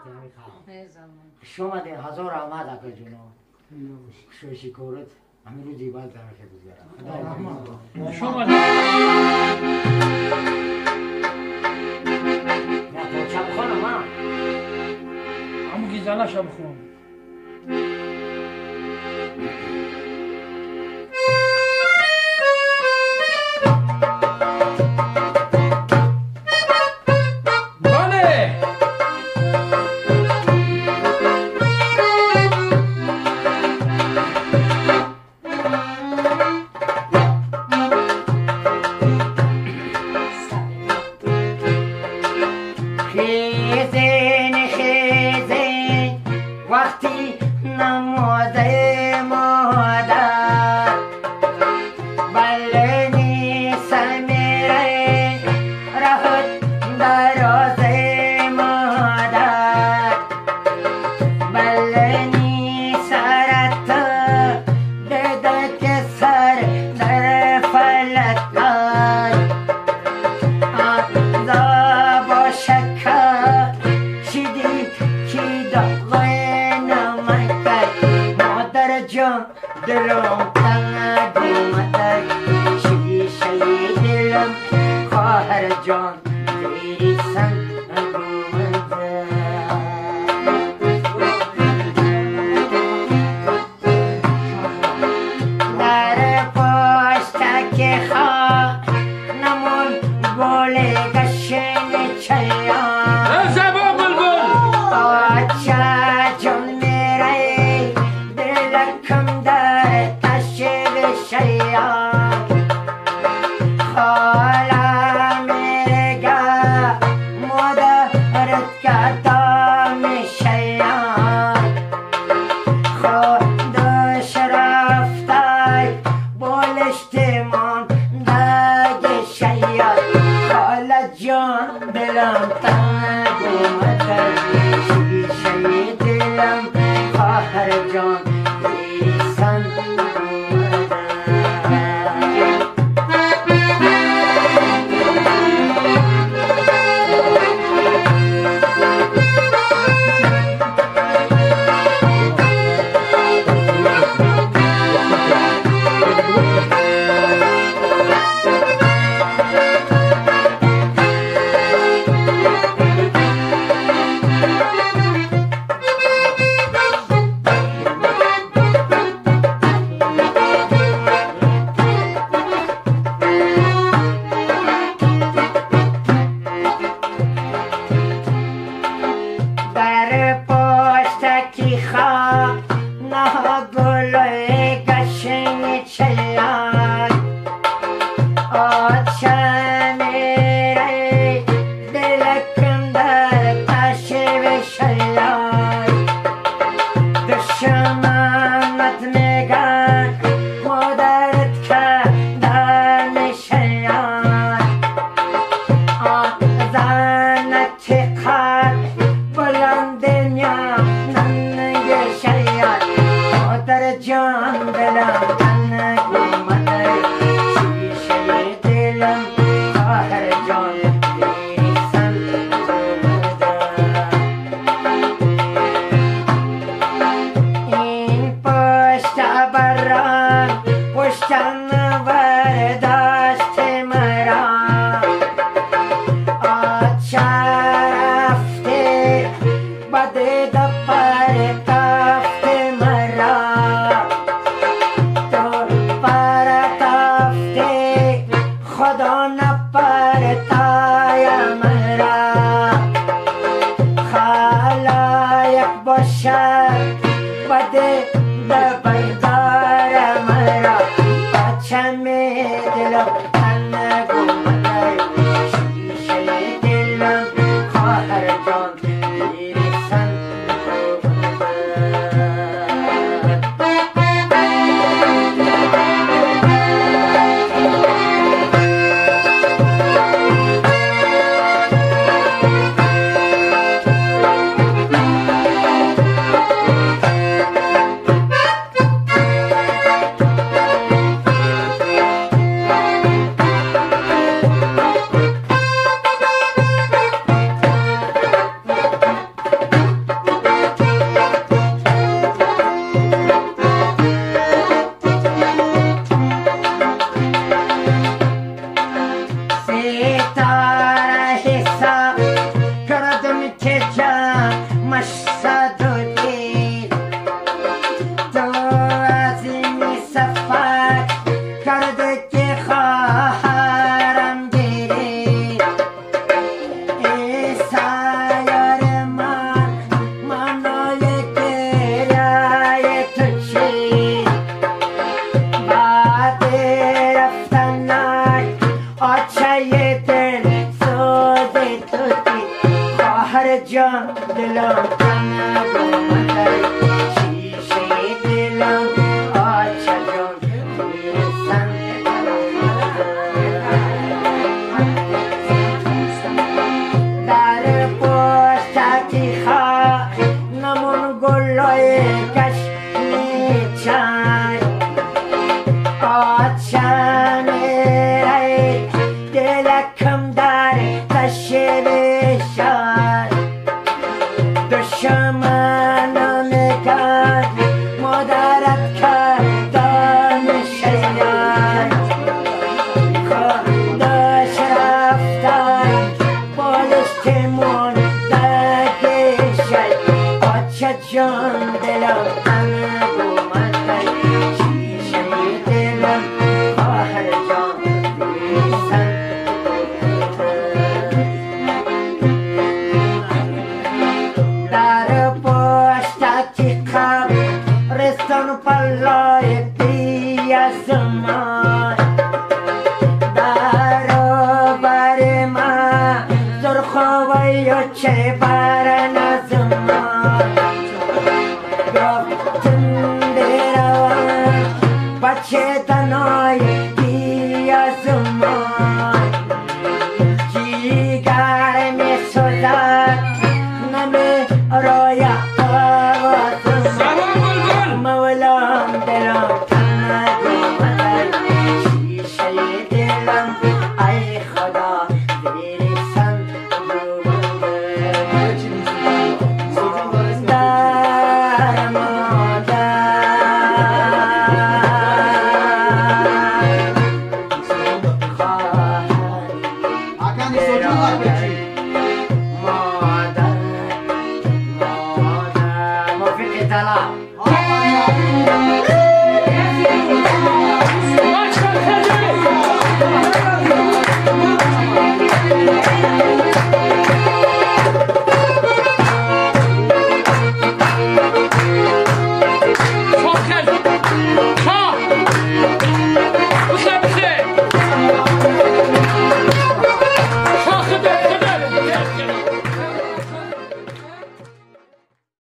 همی خواهم شما ده هزار آمد اکر جونو شوشی کورت همین رو دیبال طرفه بگذارم شما نه پوچه بخونم ها همون گیزانه شب خون مشهد و دیر تو از این سفر کرده که خواهرم گیری ای سیار من منای گریه تو چی بعد رفتنک آچه دل سوزی توتی خواهر جان دلم تنگ اومده شیشه دلم آچه جان میرسن در پشتکی خواه نمون گلای کشمی چند آچه میره دلکم در تشبیشان دشمنم میکن مادرت کردن شیان خودش رفتن بالشتمون دگیشن آچه جان دلم تنگ اومده شیشه دلم خواهر جان بیسن در پشتکی قبرستان پلای بیازمان برابر من زرخوای و چه برن از من گفتم بروم بچه تنهای بیازمان جیگر می سوزد نمی روی آواز مولام دلم تنگ اومده شیشه دلم ای خدا بریسن در مادر موفق طلب